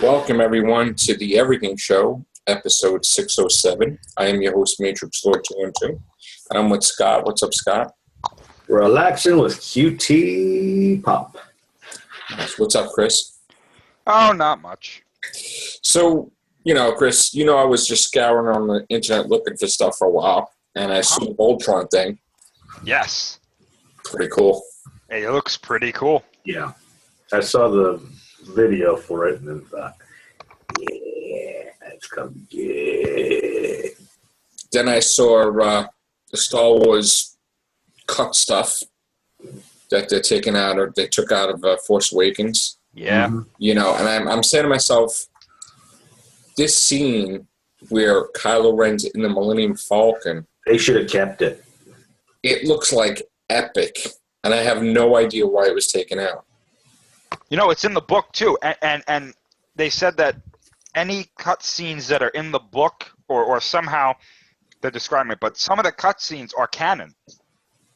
Welcome, everyone, to the Everything Show, episode 607. I am your host, Matrix Lord 212, and I'm with Scott. What's up, Scott? Relaxing with QT Pop. What's up, Chris? Oh, not much. So, Chris, I was just scouring on the internet looking for stuff for a while, and I saw the Voltron thing. Yes. Pretty cool. Hey, it looks pretty cool. Yeah. I saw the video for it and then thought, yeah, it's going to be good. Then I saw the Star Wars cut stuff that they took out of Force Awakens. Yeah. Mm-hmm. And I'm saying to myself, this scene where Kylo Ren's in the Millennium Falcon, They should have kept it. it looks like epic, and I have no idea why it was taken out. It's in the book, too. And they said that any cutscenes that are in the book, or somehow they're describing it, but some of the cutscenes are canon.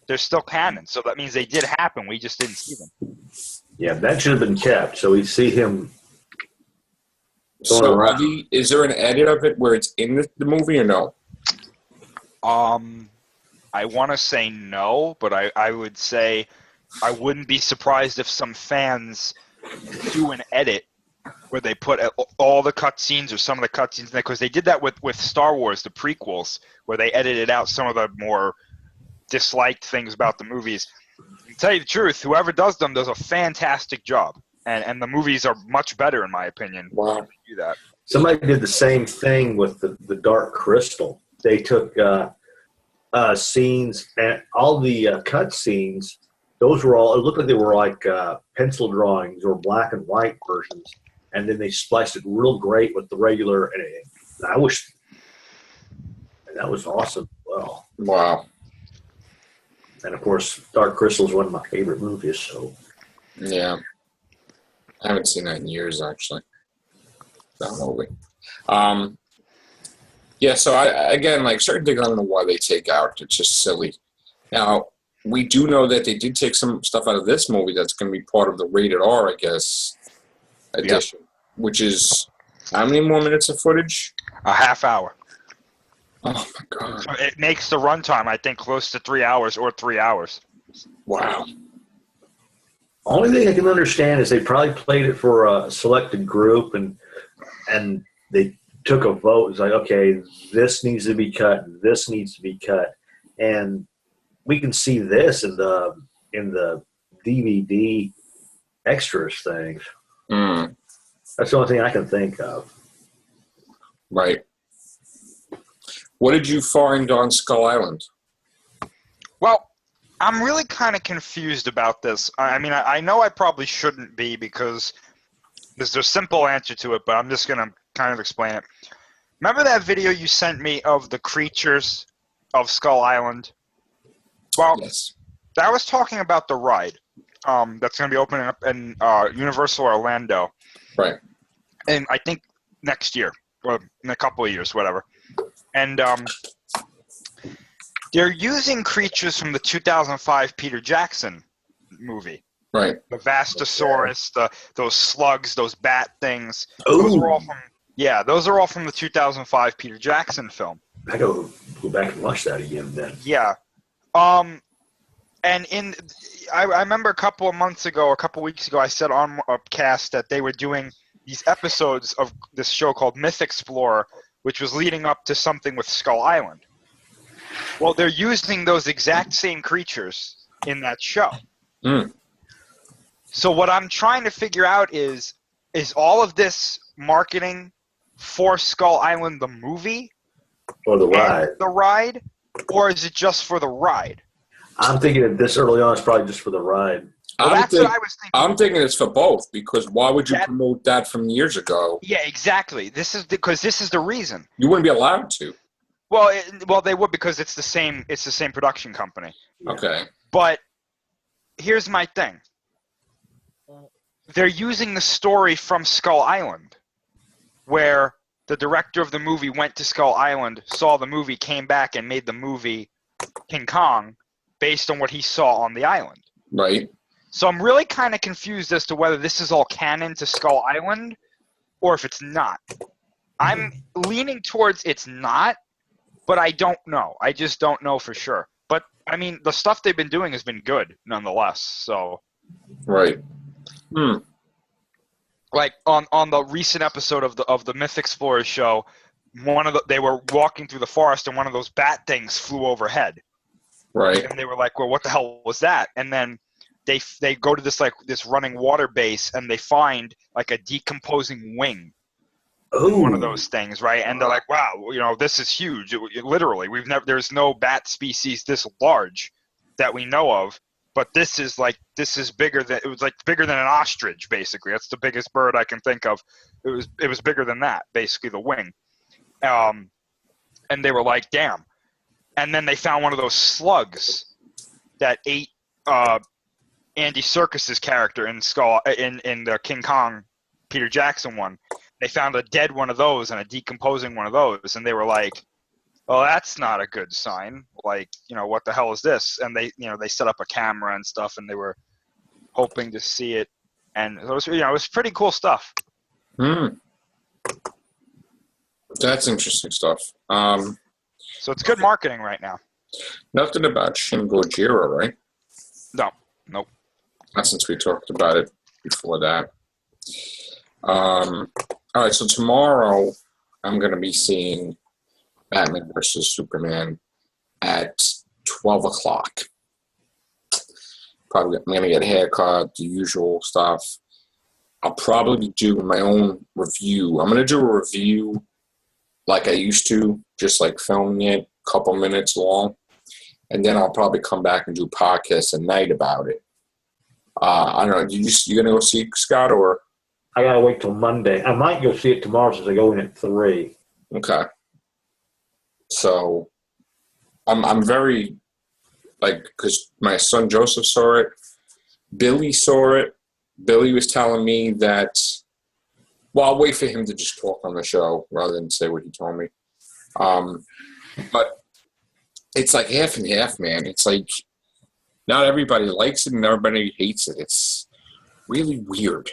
They're still canon, so that means they did happen. We just didn't see them. Yeah, that should have been kept. So we see him going So around. is there an edit of it where it's in the movie or no? I want to say no, but I would say I wouldn't be surprised if some fans do an edit where they put all the cutscenes or some of the cutscenes in there, because they did that with Star Wars, the prequels, where they edited out some of the more disliked things about the movies. To tell you the truth, whoever does them does a fantastic job, and the movies are much better in my opinion. Wow. When they do that. Somebody did the same thing with the Dark Crystal. They took scenes, and all the cut scenes, those were all, it looked like they were like pencil drawings or black and white versions, and then they spliced it real great with the regular, and that was awesome. Well, Wow. and of course, Dark Crystal is one of my favorite movies, so. Yeah. I haven't seen that in years, actually. That movie. Yeah, so certain things I don't know why they take out. It's just silly. Now, we do know that they did take some stuff out of this movie that's going to be part of the rated R, I guess, edition, which is how many more minutes of footage? A half hour. Oh, my God. So it makes the runtime, I think, close to 3 hours or 3 hours. Wow. Only thing I can understand is they probably played it for a selected group, and they took a vote. It's like, okay, this needs to be cut, this needs to be cut, and we can see this in the DVD extras things. Mm, That's the only thing I can think of. right. What did you find on Skull Island? Well, I'm really kind of confused about this. I mean, I know I probably shouldn't be, because there's a simple answer to it, but I'm just going to kind of explain it. Remember that video you sent me of the creatures of Skull Island? Well, Yes. I was talking about the ride that's going to be opening up in Universal Orlando. Right. And I think next year, or in a couple of years, whatever. And they're using creatures from the 2005 Peter Jackson movie. Right. The Vastosaurus, those slugs, those bat things. Ooh. Those are all from the 2005 Peter Jackson film. I gotta go back and watch that again then. Yeah. And I remember a couple of weeks ago, I said on a cast that they were doing these episodes of this show called Myth Explorer, which was leading up to something with Skull Island. Well, they're using those exact same creatures in that show. Mm. So what I'm trying to figure out is all of this marketing for Skull Island the movie Or the ride. and the ride, or is it just for the ride? I'm thinking that this early on is probably just for the ride. Well, that's what I was thinking. I'm thinking it's for both, because why would you promote that from years ago? Yeah, exactly. This is the reason. You wouldn't be allowed to. Well, they would, because it's the same production company. Okay. But here's my thing. They're using the story from Skull Island, where the director of the movie went to Skull Island, saw the movie, came back, and made the movie King Kong based on what he saw on the island. Right. So I'm really kind of confused as to whether this is all canon to Skull Island, or if it's not. I'm leaning towards it's not, but I don't know. I just don't know for sure. But I mean, the stuff they've been doing has been good nonetheless. So, Right. like on the recent episode of the Myth Explorers show, they were walking through the forest and one of those bat things flew overhead. Right. And they were like, "Well, what the hell was that?" And then they go to this running water base and they find like a decomposing wing. Ooh. One of those things, right? And they're like, "Wow, this is huge. Literally, there's no bat species this large that we know of, but this is bigger than bigger than an ostrich, basically. That's the biggest bird I can think of. It was bigger than that, basically, the wing." And they were like, "Damn." And then they found one of those slugs that ate Andy Serkis's character in the King Kong Peter Jackson one. They found a dead one of those and a decomposing one of those, and they were like, "Oh, that's not a good sign. Like, what the hell is this?" And they set up a camera and stuff, and they were hoping to see it, and it was pretty cool stuff. That's interesting stuff. So it's good marketing right now. Nothing about Shin Gojira, right? No, nope. Not since we talked about it before that. All right, so tomorrow I'm going to be seeing Batman versus Superman at 12 o'clock. I'm going to get a haircut, the usual stuff. I'll probably do my own review. I'm going to do a review like I used to, just like filming it, a couple minutes long. And then I'll probably come back and do podcasts at night about it. I don't know. You going to go see it, Scott, or? I got to wait till Monday. I might go see it tomorrow since I go in at 3. Okay. So I'm very, because my son Joseph saw it. Billy saw it. Billy was telling me that, well, I'll wait for him to just talk on the show rather than say what he told me. But it's like half and half, man. It's like not everybody likes it and everybody hates it. It's really weird.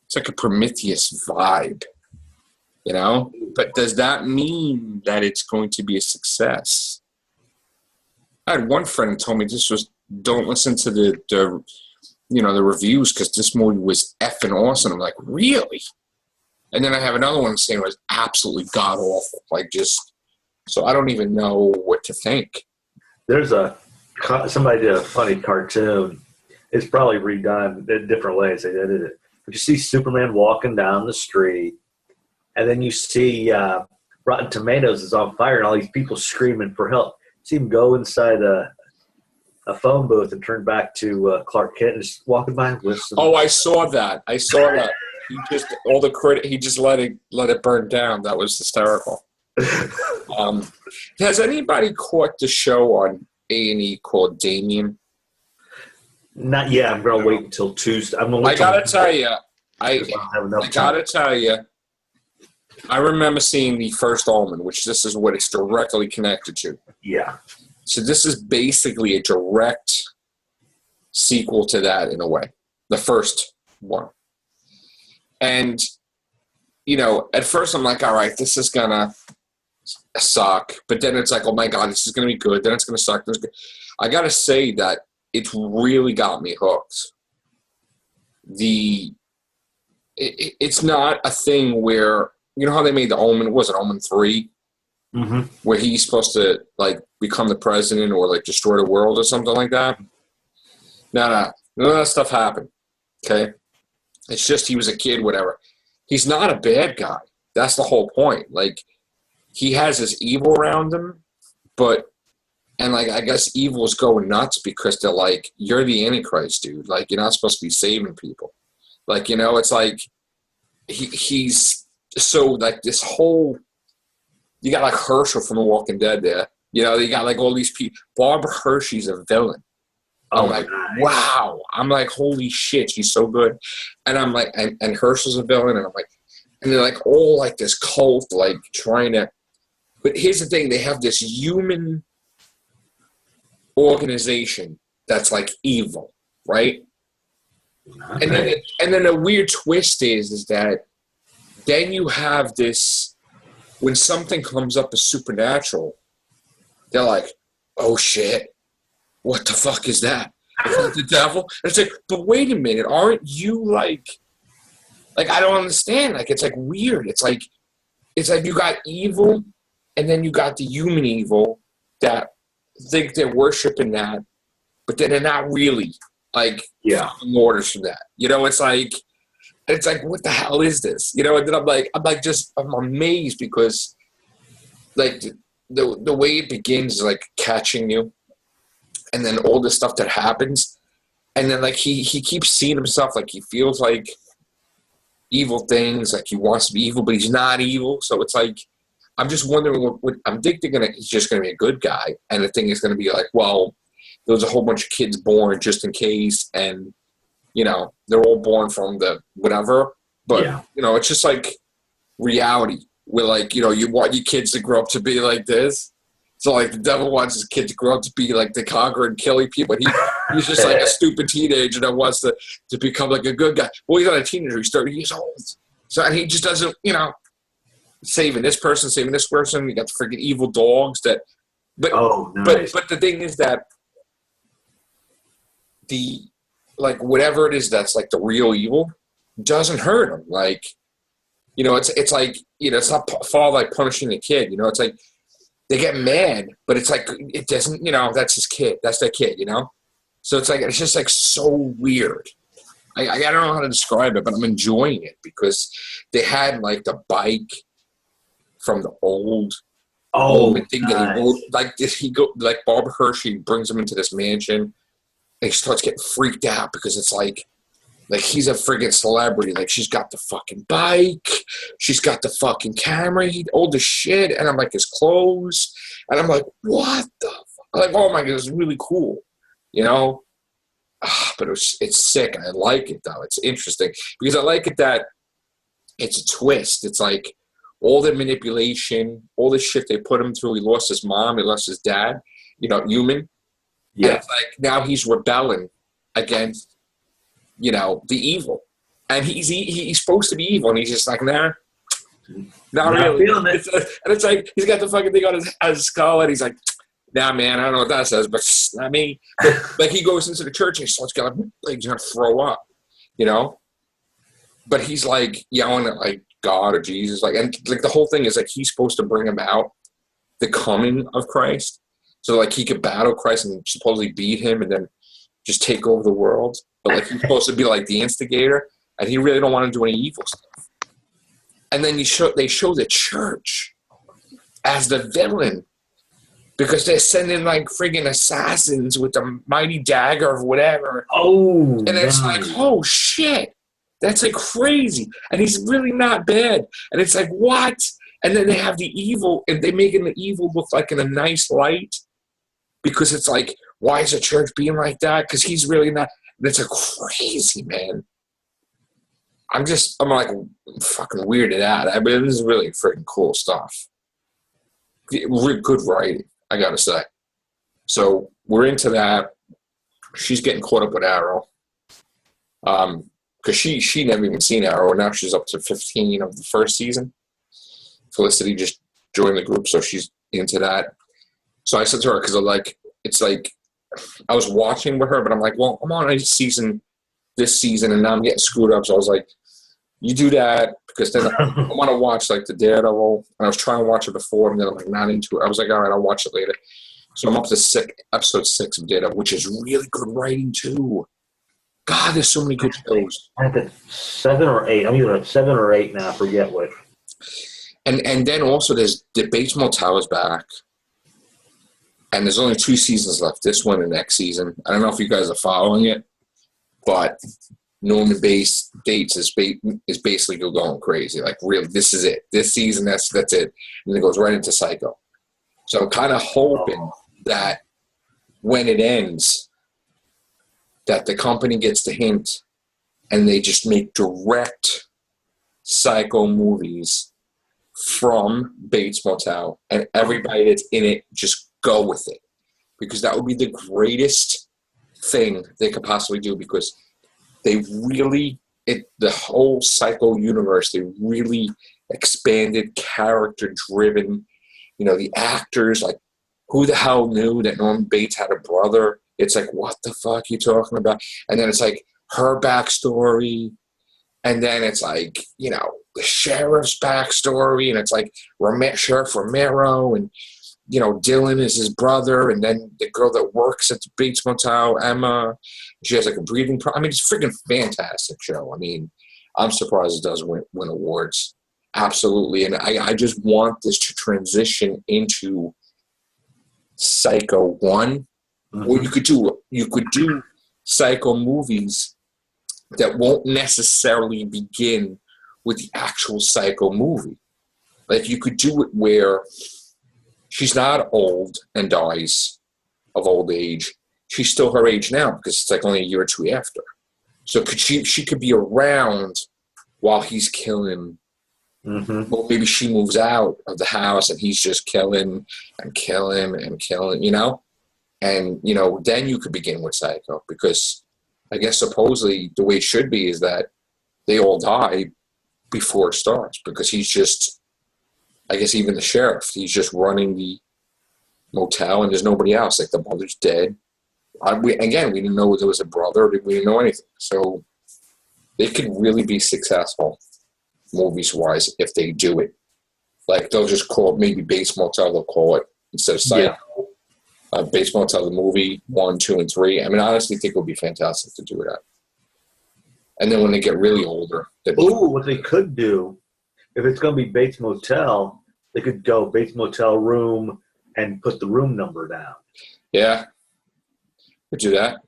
It's like a Prometheus vibe, But does that mean that it's going to be a success? I had one friend who told me don't listen to the reviews because this movie was effing awesome. I'm like, really? And then I have another one saying it was absolutely god awful. So I don't even know what to think. There's somebody did a funny cartoon. It's probably redone in different ways. They did it. But you see Superman walking down the street, and then you see Rotten Tomatoes is on fire, and all these people screaming for help. You see him go inside a phone booth and turn back to Clark Kent and just walking by and whistling. Oh, I saw that. He just let it burn down. That was hysterical. Has anybody caught the show on A&E called Damien? Not yet. I'm going to wait until Tuesday. I gotta tell you, I remember seeing the first Omen, which this is what it's directly connected to. Yeah. So this is basically a direct sequel to that in a way, the first one. And, at first I'm like, all right, this is going to suck. But then it's like, oh my God, this is going to be good. Then it's going to suck. I got to say that it's really got me hooked. It's not a thing where, how they made the Omen, was it Omen 3? Mm-hmm. Where he's supposed to, become the president or, destroy the world or something like that? No. None of that stuff happened, okay? It's just he was a kid, whatever. He's not a bad guy. That's the whole point. He has this evil around him, and I guess evil's going nuts because they're like, you're the Antichrist, dude. You're not supposed to be saving people. It's like he's so, this whole, you got Herschel from The Walking Dead there. You got all these people. Barbara Hershey's a villain. I'm like, wow. I'm like, holy shit, she's so good. And I'm like, and Herschel's a villain, and I'm like, and they're all this cult, trying to. But here's the thing: they have this human organization that's evil, right? And then the weird twist is that then you have this, when something comes up as supernatural, they're like, oh shit, what the fuck is that? Is that the devil? And it's like, but wait a minute, aren't you like I don't understand. Like, it's like weird. It's like you got evil, and then you got the human evil that think they're worshiping that, but then they're not really like orders from that. You know, it's like what the hell is this? You know, and then I'm amazed because like the way it begins is like catching you, and then all the stuff that happens, and then like he keeps seeing himself like he feels like evil things, like he wants to be evil, but he's not evil. So it's like, I'm just wondering what I'm thinking he's just going to be a good guy. And the thing is going to be like, well, there was a whole bunch of kids born just in case. And, you know, they're all born from the whatever. But, you know, it's just like reality where like, you know, you want your kids to grow up to be like this. So like the devil wants his kid to grow up to be like to conquer and kill people. He's just like a stupid teenager that wants to become like a good guy. Well, he's not a teenager. He's 30 years old. So and he just doesn't, you know, saving this person. You got the freaking evil dogs that. But nice. but the thing is that the like whatever it is that's like the real evil doesn't hurt him. Like, you know, it's like, you know, it's not father like punishing the kid. You know, it's like. They get mad, but it's like, it doesn't, you know, that's his kid. That's their kid, you know? So it's like, it's just like so weird. I don't know how to describe it, but I'm enjoying it because they had like the bike from the old thing that he wrote. Like Barbara Hershey brings him into this mansion and he starts getting freaked out because it's like he's a friggin' celebrity. Like she's got the fucking bike, she's got the fucking camera, all the shit, and I'm like his clothes, and I'm like, what the fuck? I'm like, oh my god, it's really cool, you know. But it's sick, and I like it though. It's interesting because I like it that it's a twist. It's like all the manipulation, all the shit they put him through. He lost his mom, he lost his dad, you know, human. Yeah. And it's like now he's rebelling against. You know, the evil. And he's supposed to be evil, and he's just like, nah, not really. And it's like, he's got the fucking thing on his skull, and he's like, nah, man, I don't know what that says, but it's not me. But like, he goes into the church, and he starts going, like, he's going to throw up, you know? But he's like yelling at, like, God or Jesus. Like, and like, the whole thing is like, he's supposed to bring about the coming of Christ. So, like, he could battle Christ and supposedly beat him and then just take over the world. But like he's supposed to be like the instigator, and he really don't want to do any evil stuff. And then they show the church as the villain because they're sending like friggin' assassins with the mighty dagger or whatever. And it's like, oh shit, that's like crazy. And he's really not bad. And it's like, what? And then they have the evil, and they making the evil look like in a nice light because it's like, why is the church being like that? Because he's really not. It's a crazy, man. I'm like fucking weirded out. I mean, this is really freaking cool stuff. Good writing, I gotta say. So we're into that. She's getting caught up with Arrow. Because she never even seen Arrow, and now she's up to 15 of the first season. Felicity just joined the group, so she's into that. So I said to her, because it's like, I was watching with her, but I'm like, well, I'm on this season, and now I'm getting screwed up. So I was like, you do that, because then I want to watch like the Daredevil, and I was trying to watch it before, and then I'm like not into it. I was like, all right, I'll watch it later. So I'm up to episode 6 of Daredevil, which is really good writing too. God, there's so many good shows. I think 7 or 8. I'm either at 7 or 8 now. I forget which. And then also there's the Bates Motel is back. And there's only 2 seasons left, this one and next season. I don't know if you guys are following it, but Norman Bates is basically going crazy. Like, really, this is it. This season, that's it. And it goes right into Psycho. So I'm kind of hoping that when it ends, that the company gets the hint and they just make direct Psycho movies from Bates Motel, and everybody that's in it just go with it, because that would be the greatest thing they could possibly do, because they really the whole Psycho universe, they really expanded, character driven. You know, the actors, like, who the hell knew that Norman Bates had a brother? It's like, what the fuck are you talking about? And then it's like her backstory. And then it's like, you know, the sheriff's backstory. And it's like Sheriff Romero, and, you know, Dylan is his brother. And then the girl that works at the Bates Motel, Emma, she has like a breathing problem. I mean, it's a freaking fantastic show. I mean, I'm surprised it doesn't win awards. Absolutely. And I just want this to transition into Psycho 1. Or you could do Psycho movies that won't necessarily begin with the actual Psycho movie. Like, you could do it where she's not old and dies of old age. She's still her age now because it's like only a year or two after. So she could be around while he's killing. Well, maybe she moves out of the house and he's just killing and killing and killing, you know? And, you know, then you could begin with Psycho, because I guess supposedly the way it should be is that they all die before it starts, because he's just, I guess even the sheriff, he's just running the motel and there's nobody else. Like, the brother's dead. We didn't know there was a brother. We didn't know anything. So they could really be successful movies-wise if they do it. Like, they'll just call it maybe Bates Motel, they'll call it, instead of Psycho. Yeah. Bates Motel, the movie, 1, 2, and 3. I mean, I honestly think it would be fantastic to do that. And then when they get really older. What they could do, if it's going to be Bates Motel, they could go Bates Motel room and put the room number down. Yeah. Could do that.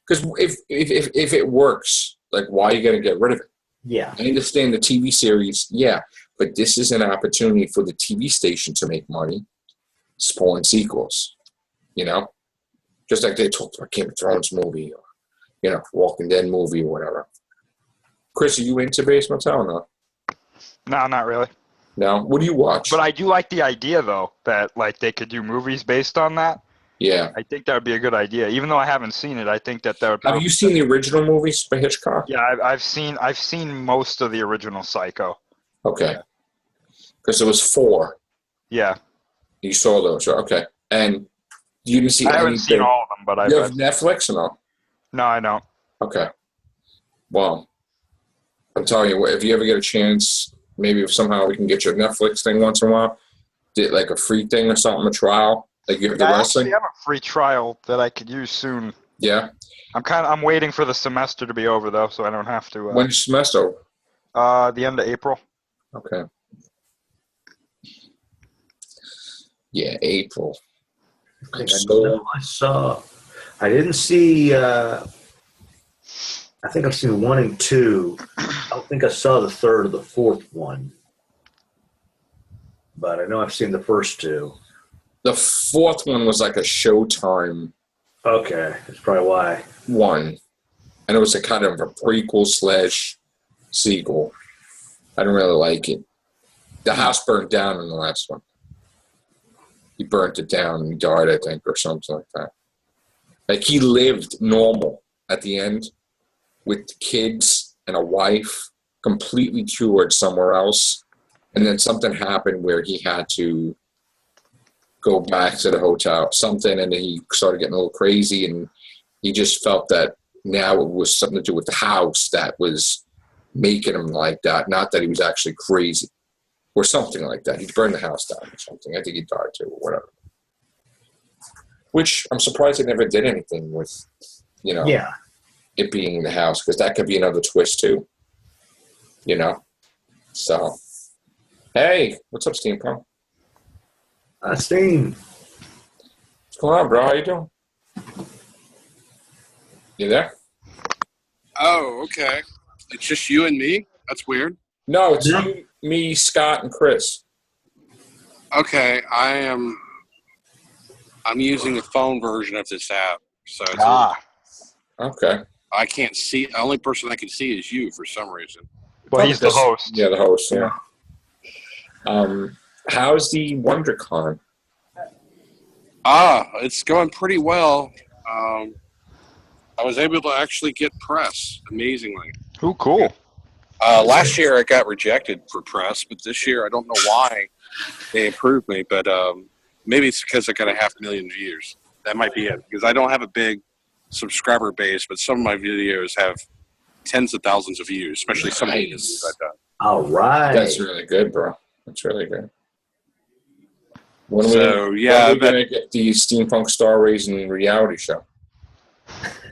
Because if it works, like, why are you going to get rid of it? Yeah. I understand the TV series, yeah. But this is an opportunity for the TV station to make money. Spawn sequels, you know, just like they talked about Game of Thrones movie, or, you know, Walking Dead movie or whatever. Chris, are you into Bates Motel or no? No, not really. No? What do you watch? But I do like the idea, though, that, like, they could do movies based on that. Yeah. I think that would be a good idea. Even though I haven't seen it, I think that would. Have you seen the original movies by Hitchcock? Yeah, I've seen most of the original Psycho. Okay. Because there was 4. Yeah. You saw those, right? Okay. And you didn't see I haven't seen all of them, but you have Netflix or no? No, I don't. Okay. Well, I'm telling you, if you ever get a chance, maybe if somehow we can get your Netflix thing once in a while, did like a free thing or something, a trial, like you have the wrestling. I have a free trial that I could use soon. Yeah. I'm waiting for the semester to be over, though, so I don't have to. When's your semester over? The end of April. Okay. Yeah, April. I saw. I didn't see. I think I've seen 1 and 2. I don't think I saw the 3rd or the 4th one, but I know I've seen the first 2. The 4th one was like a Showtime. Okay, that's probably why. One, and it was a kind of a prequel / sequel. I didn't really like it. The house burned down in the last one. He burnt it down and he died, I think, or something like that. Like, he lived normal at the end with kids and a wife, completely cured somewhere else. And then something happened where he had to go back to the hotel, something, and then he started getting a little crazy, and he just felt that now it was something to do with the house that was making him like that, not that he was actually crazy. Or something like that. He burned the house down or something. I think he died too, or whatever. Which I'm surprised they never did anything with, you know, it being in the house, because that could be another twist too. You know? So, hey, what's up, Steampunk? Steam. What's going on, bro? How you doing? You there? Oh, okay. It's just you and me? That's weird. No, it's you, me, Scott, and Chris. Okay, I'm using the phone version of this app, so Okay. I can't see. The only person I can see is you for some reason. Well, he's the host. Yeah, the host. Yeah. How's the I was able to actually get press, amazingly. Who cool. Last year I got rejected for press, but this year I don't know why they approved me, but maybe it's because I got 500,000 views. That might be it, because I don't have a big subscriber base, but some of my videos have tens of thousands of views, especially some of the interviews I've done. All right. That's really good, bro. That's really good. When So, when yeah, are we going to get the Steampunk Starraisin reality show?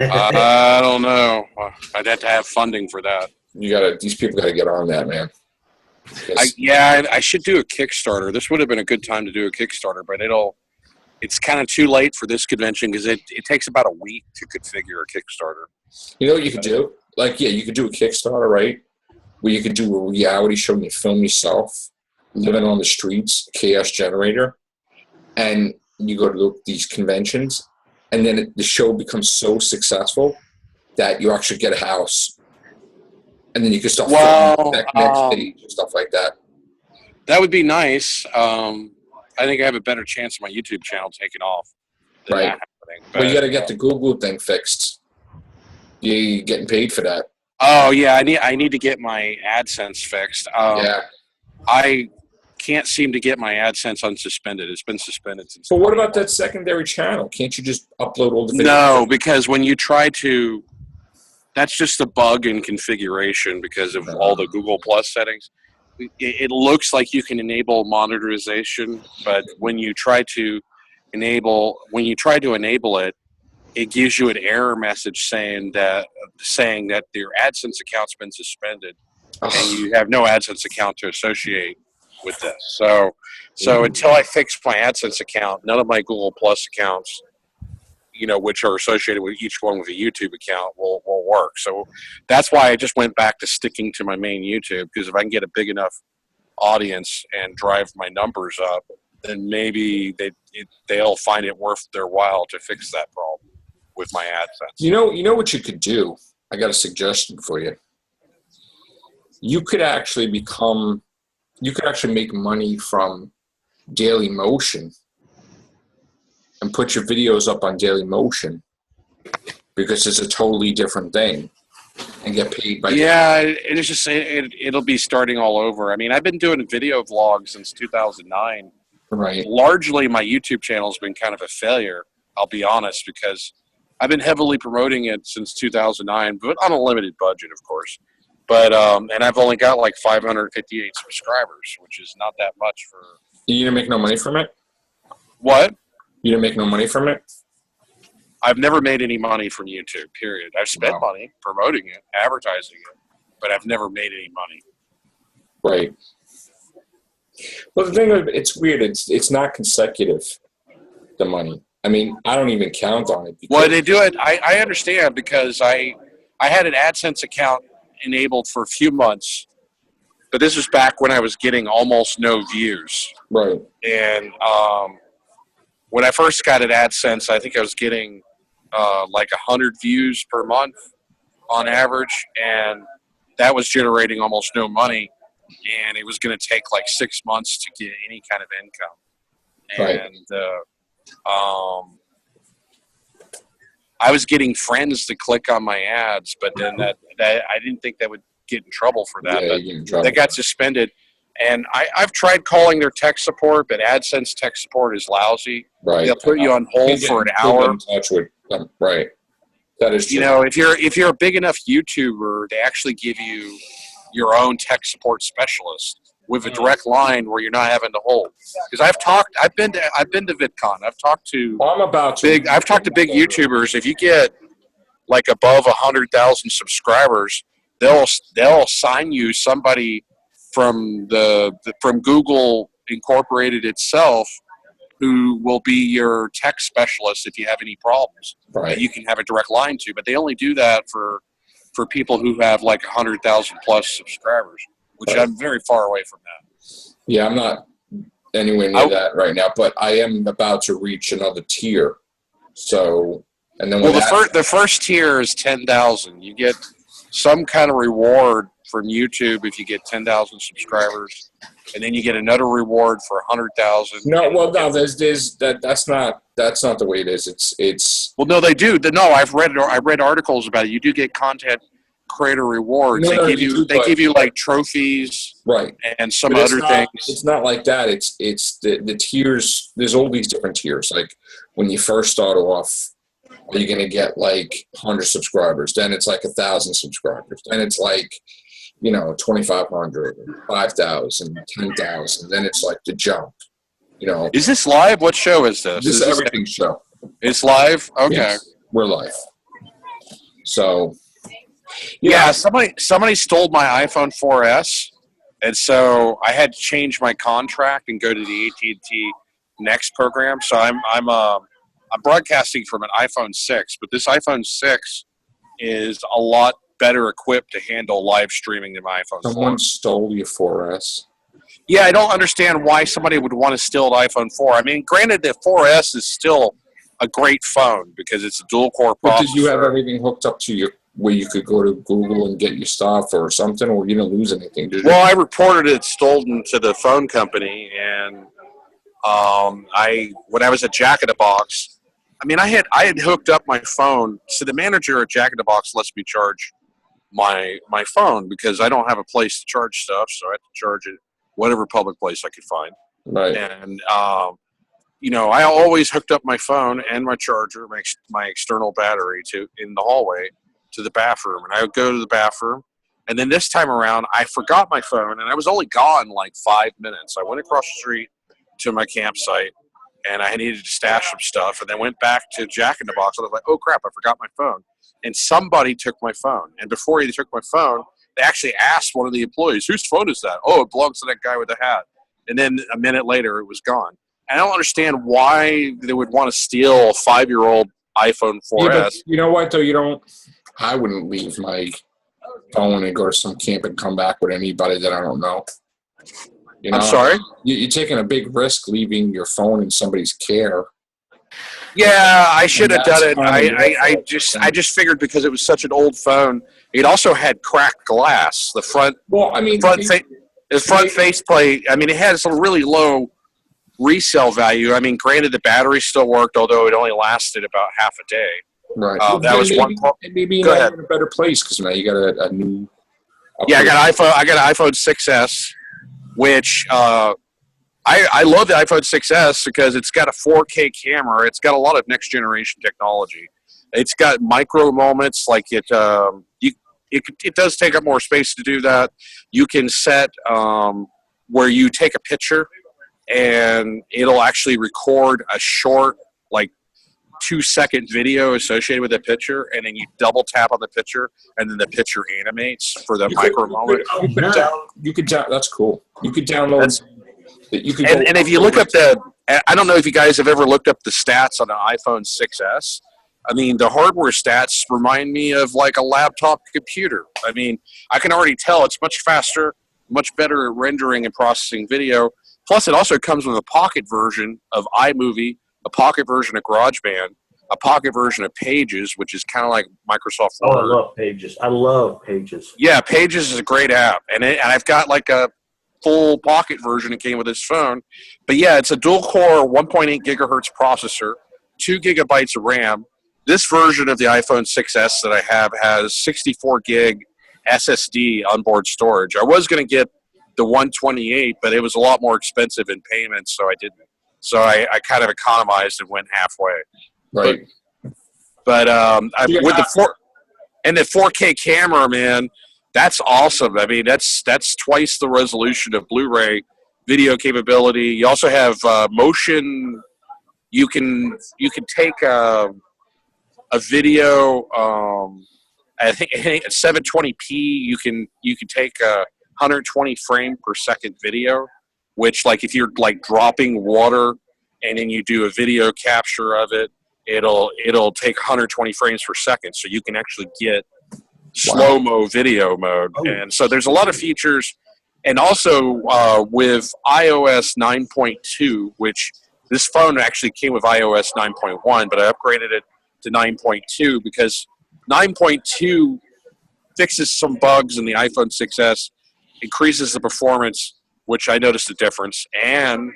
I don't know. I'd have to have funding for that. These people got to get on that, man. I should do a Kickstarter. This would have been a good time to do a Kickstarter, but it's kind of too late for this convention because it takes about a week to configure a Kickstarter. You know what you could do? You could do a Kickstarter, right? Where you could do a reality show and you film yourself living on the streets, chaos generator, and you go to these conventions, and then the show becomes so successful that you actually get a house. And then you can start filming next stage and stuff like that. That would be nice. I think I have a better chance of my YouTube channel taking off than that happening. But you got to get the Google thing fixed. You getting paid for that? Oh yeah, I need to get my AdSense fixed. I can't seem to get my AdSense unsuspended. It's been suspended since. But what about that secondary channel? Can't you just upload all the videos? No, because when you try to, that's just a bug in configuration because of all the Google Plus settings. It looks like you can enable monetization, but when you try to enable it, it gives you an error message saying that your AdSense account's been suspended and you have no AdSense account to associate with this. So until I fix my AdSense account, none of my Google Plus accounts, which are associated with each one with a YouTube account, will work. So that's why I just went back to sticking to my main YouTube, because if I can get a big enough audience and drive my numbers up, then maybe they'll find it worth their while to fix that problem with my AdSense. You know what you could do? I got a suggestion for you. You could actually make money from Daily Motion and put your videos up on Daily Motion, because it's a totally different thing, and get paid by. Yeah, it's just it'll be starting all over. I mean, I've been doing video vlogs since 2009. Right. Largely, my YouTube channel has been kind of a failure. I'll be honest, because I've been heavily promoting it since 2009, but on a limited budget, of course. But and I've only got like 558 subscribers, which is not that much for. You didn't make no money from it? What? You didn't make no money from it? I've never made any money from YouTube, period. I've spent money promoting it, advertising it, but I've never made any money. Right. Well, the thing is, it's weird. It's not consecutive, the money. I mean, I don't even count on it. Well, they do it. I understand, because I had an AdSense account enabled for a few months, but this was back when I was getting almost no views. Right. And when I first got at AdSense, I think I was getting like 100 views per month on average, and that was generating almost no money, and it was going to take like 6 months to get any kind of income. And I was getting friends to click on my ads, but then that I didn't think that would get in trouble for that. But that got suspended. And I've tried calling their tech support, but AdSense tech support is lousy. Right. They'll put you on hold for an hour. In touch with them. Right. That is true. If you're a big enough YouTuber, they actually give you your own tech support specialist with a direct line where you're not having to hold. Because I've been to VidCon. I've talked to big YouTubers. If you get like above 100,000 subscribers, they'll assign you somebody from from Google Incorporated itself, who will be your tech specialist if you have any problems. Right. That you can have a direct line to. But they only do that for people who have like 100,000 plus subscribers, which I'm very far away from that. Yeah, I'm not anywhere near that right now, but I am about to reach another tier. So, and then the first tier is 10,000. You get some kind of reward from YouTube if you get 10,000 subscribers, and then you get another reward for 100,000. No, well, no, that's not the way it is. Well, no, they do. No, I read articles about it. You do get content creator rewards. No, They give you like trophies, right, and some but other things. It's not like that. It's the tiers. There's all these different tiers. Like when you first start off, you're gonna get like 100 subscribers. Then it's like 1,000 subscribers. Then it's like 2,500, 5,000, 10,000. Then it's like the jump. Is this live? What show is this? This is everything show. It's live. Okay. Yes, we're live. So. Yeah, somebody stole my iPhone 4S, and so I had to change my contract and go to the AT&T Next program. So I'm broadcasting from an iPhone 6, but this iPhone 6 is a lot better equipped to handle live streaming than my iPhone 4. Someone stole your 4S. Yeah, I don't understand why somebody would want to steal an iPhone 4. I mean, granted, the 4S is still a great phone because it's a dual-core processor. But did you have everything hooked up to where you could go to Google and get your stuff or something, or you didn't lose anything, did you? Well, I reported it stolen to the phone company, and when I was at Jack in the Box, I mean, I had hooked up my phone. So the manager at Jack in the Box lets me charge my phone because I don't have a place to charge stuff, so I have to charge it whatever public place I could find. Right. And I always hooked up my phone and my charger, my external battery in the hallway to the bathroom, and I would go to the bathroom, and then this time around I forgot my phone, and I was only gone like 5 minutes. I went across the street to my campsite, and I needed to stash some stuff, and then went back to Jack in the Box, and I was like, oh crap, I forgot my phone. And somebody took my phone, and before he took my phone, they actually asked one of the employees, whose phone is that? Oh, it belongs to that guy with the hat. And then a minute later it was gone. And I don't understand why they would want to steal a 5-year-old iPhone 4S. Yeah, but you know what though, I wouldn't leave my phone and go to some camp and come back with anybody that I don't know. I'm sorry? You're taking a big risk leaving your phone in somebody's care. Yeah, I should have done it. I just figured because it was such an old phone. It also had cracked glass. The front faceplate. I mean, it had some really low resale value. I mean, granted, the battery still worked, although it only lasted about half a day. Right. That was one. Maybe you're in a better place because now you got a new. Yeah, I got an iPhone 6s, which I love the iPhone 6s because it's got a 4K camera. It's got a lot of next generation technology. It's got micro moments, like it does take up more space to do that. You can set where you take a picture and it'll actually record a short, like 2-second video associated with the picture, and then you double tap on the picture, and then the picture animates for the micro moment. That's cool. You could download. And if you look up I don't know if you guys have ever looked up the stats on an iPhone 6s. I mean, the hardware stats remind me of like a laptop computer. I mean, I can already tell it's much faster, much better at rendering and processing video. Plus, it also comes with a pocket version of iMovie, a pocket version of GarageBand, a pocket version of Pages, which is kind of like Microsoft Word. Oh, I love Pages. I love Pages. Yeah, Pages is a great app. And I've got like a full pocket version that came with this phone. But yeah, it's a dual-core 1.8 gigahertz processor, 2 gigabytes of RAM. This version of the iPhone 6s that I have has 64 gig SSD onboard storage. I was going to get the 128, but it was a lot more expensive in payments, so I didn't. So I kind of economized and went halfway. Right. But with the 4K camera, man, that's awesome. I mean, that's twice the resolution of Blu-ray video capability. You also have motion. You can take a video. I think at 720p, you can take a 120 frame per second video, which, like, if you're like dropping water and then you do a video capture of it, it'll take 120 frames per second, so you can actually get slow-mo video mode. And so there's a lot of features. And also with iOS 9.2, which this phone actually came with iOS 9.1, but I upgraded it to 9.2 because 9.2 fixes some bugs in the iPhone 6s, increases the performance, which I noticed a difference, and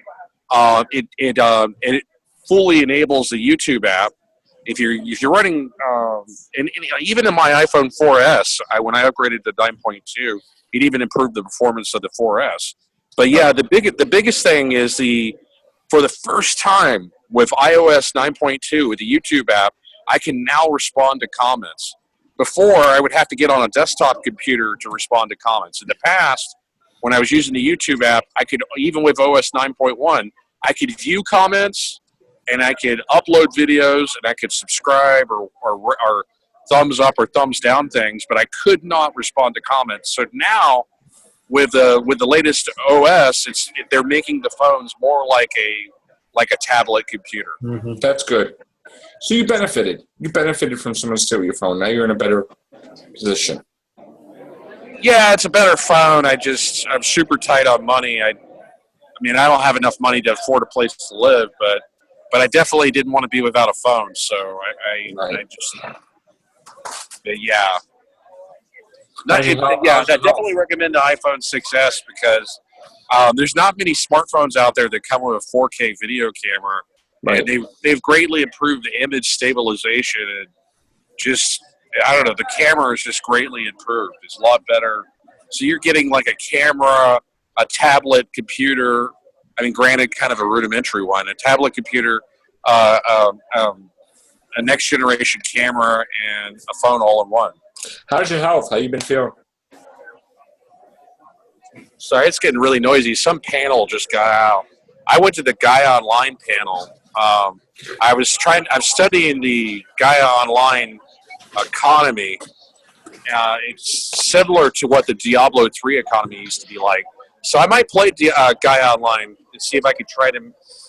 it fully enables the YouTube app, if you're running, and even in my iPhone 4S, when I upgraded to 9.2, it even improved the performance of the 4S. But yeah, the biggest thing is for the first time with iOS 9.2 with the YouTube app, I can now respond to comments. Before, I would have to get on a desktop computer to respond to comments. In the past, when I was using the YouTube app, I could, even with OS 9.1, I could view comments, and I could upload videos, and I could subscribe or thumbs up or thumbs down things, but I could not respond to comments. So now, with the latest OS, they're making the phones more like a tablet computer. Mm-hmm. That's good. So you benefited. You benefited from someone stealing your phone. Now you're in a better position. Yeah, it's a better phone. I'm super tight on money. I mean, I don't have enough money to afford a place to live, but I definitely didn't want to be without a phone. So yeah. I definitely recommend the iPhone 6S because there's not many smartphones out there that come with a 4K video camera. Right. And they've greatly improved the image stabilization and just, I don't know, the camera is just greatly improved. It's a lot better. So you're getting like a camera, a tablet computer. I mean, granted, kind of a rudimentary one, a tablet computer, a next generation camera, and a phone all in one. How's your health? How you been feeling? Sorry, it's getting really noisy. Some panel just got out. I went to the Gaia Online panel. I'm studying the Gaia Online economy. It's similar to what the Diablo 3 economy used to be like. So I might play Gaia Online and see if I can try to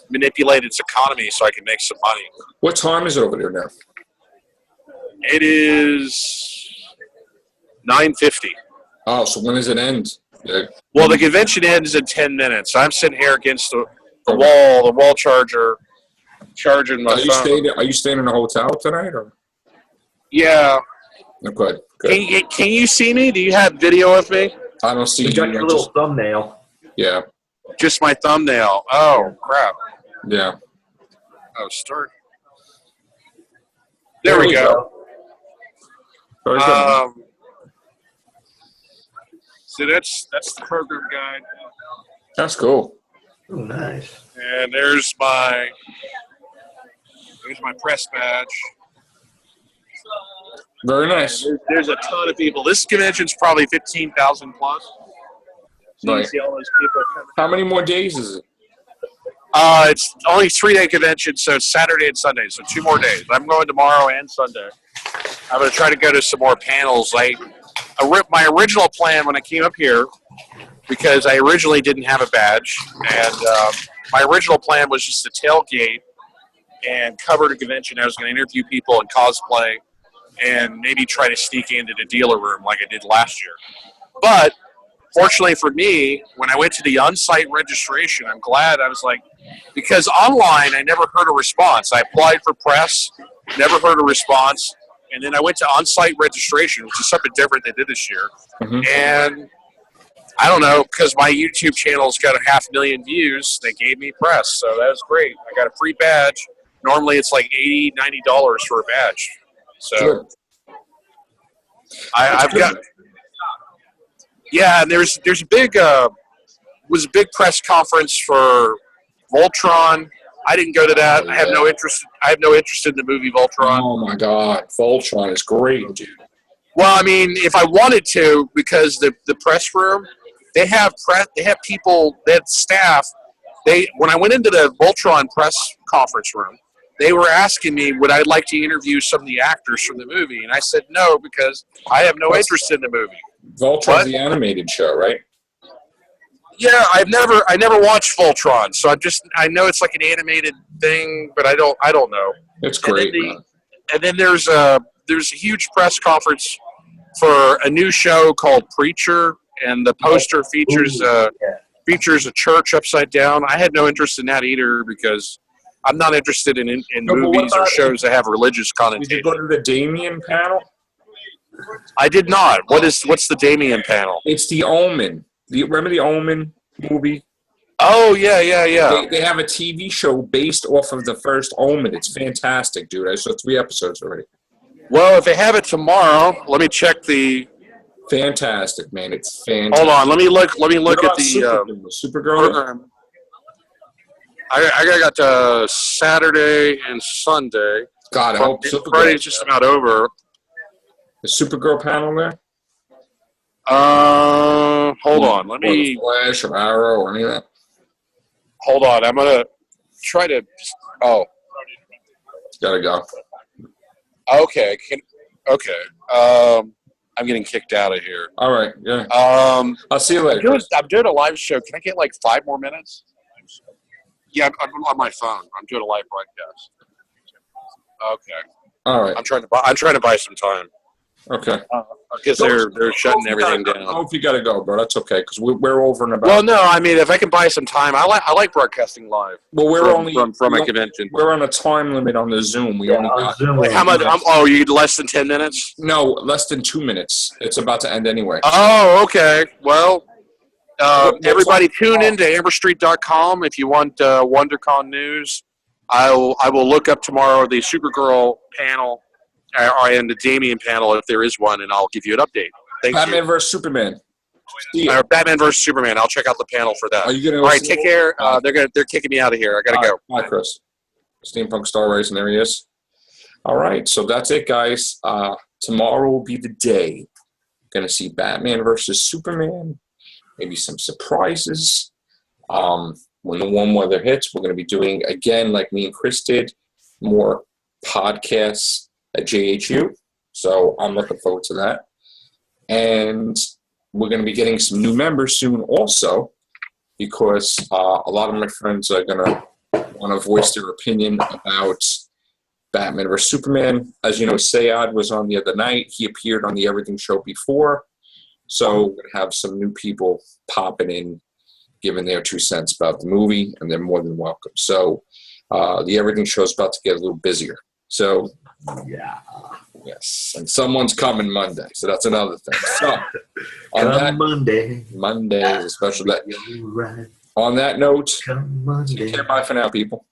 manipulate its economy so I can make some money. What time is it over there now? It is 9:50. Oh, so when does it end? Well, the convention ends in 10 minutes. I'm sitting here against the wall charger, charging my phone. Are you staying in a hotel tonight? Or? Yeah. Oh, good. Can you see me? Do you have video of me? I don't see You you. got your little thumbnail. Yeah. Just my thumbnail. Oh, crap. Yeah. Oh, start. There we go. Very good. So that's the program guide. That's cool. Oh, nice. And there's my press badge. Very nice. There's a ton of people. This convention's probably 15,000 plus. So Right. you see all those people coming. How many more days is it? It's only 3-day convention, so it's Saturday and Sunday, so 2 more days. I'm going tomorrow and Sunday. I'm going to try to go to some more panels. My original plan when I came up here, because I originally didn't have a badge, and my original plan was just to tailgate and cover the convention. I was going to interview people and cosplay and maybe try to sneak into the dealer room like I did last year. But fortunately for me, when I went to the on-site registration, I'm glad I was like, because online I never heard a response. I applied for press, never heard a response, and then I went to on-site registration, which is something different they did this year. Mm-hmm. And I don't know, because my YouTube channel's got 500,000 views, they gave me press, so that was great. I got a free badge. Normally it's like $80, $90 for a badge. So Good. I've got, yeah. And there's a big was a big press conference for Voltron. I didn't go to that. I have no interest. I have no interest in the movie Voltron. Oh my God, Voltron is great, dude. Well, I mean, if I wanted to, because the press room, they have people, they have staff. When I went into the Voltron press conference room, they were asking me would I like to interview some of the actors from the movie, and I said no because I have no interest in the movie. Voltron's the animated show, right? Yeah, I never watched Voltron, so I know it's like an animated thing, but I don't know. It's great. And then there's a huge press conference for a new show called Preacher, and the poster features a church upside down. I had no interest in that either because I'm not interested in movies or shows that have religious connotations. Did you go to the Damien panel? I did not. What's the Damien panel? It's the Omen. Remember the Omen movie? Oh, yeah. They have a TV show based off of the first Omen. It's fantastic, dude. I saw 3 episodes already. Well, if they have it tomorrow, let me check the. Fantastic, man. It's fantastic. Hold on, let me look What at about the Supergirl? program. I got Saturday and Sunday. God, I hope Supergirl. Friday's just about over. The Supergirl panel there? Hold on. Let Or the me. Flash or Arrow or any of that? Hold on. I'm gonna try to. Oh, It's gotta go. okay. I'm getting kicked out of here. All right, yeah. I'll see you later. I'm doing a live show. Can I get like 5 more minutes? Yeah, I'm on my phone. I'm doing a live broadcast. Okay. All right. I'm trying to buy some time. Okay. Because they're shutting everything I down. hope you gotta go, bro. That's okay, because we're over and about. Well, no, I mean, if I can buy some time, I like broadcasting live. Well, we're only from a convention. We're on a time limit on the Zoom. We only got Zoom. Wait, how much? You need less than 10 minutes? no less than 2 minutes. It's about to end anyway. Oh, okay. Well, everybody tune in to amberstreet.com if you want WonderCon news. I will look up tomorrow the Supergirl panel and the Damian panel if there is one, and I'll give you an update. Thank Batman you. vs Superman. Batman versus Superman. I'll check out the panel for that. Are you gonna? All right, take care. They're kicking me out of here. I gotta go. Bye, Chris. Steampunk Starraisin, there he is. All right, so that's it, guys. Tomorrow will be the day. Gonna see Batman versus Superman. Maybe some surprises. When the warm weather hits, we're gonna be doing again, like me and Chris did, more podcasts at JHU. So I'm looking forward to that. And we're going to be getting some new members soon also, because a lot of my friends are going to want to voice their opinion about Batman vs. Superman. As you know, Sayad was on the other night. He appeared on the Everything Show before. So we're going to have some new people popping in, giving their 2 cents about the movie, and they're more than welcome. So the Everything Show is about to get a little busier. So, yeah. Yes, and someone's coming Monday, so that's another thing. So, Monday is a special day. Right. On that note, Come Monday. take care. Bye for now, people.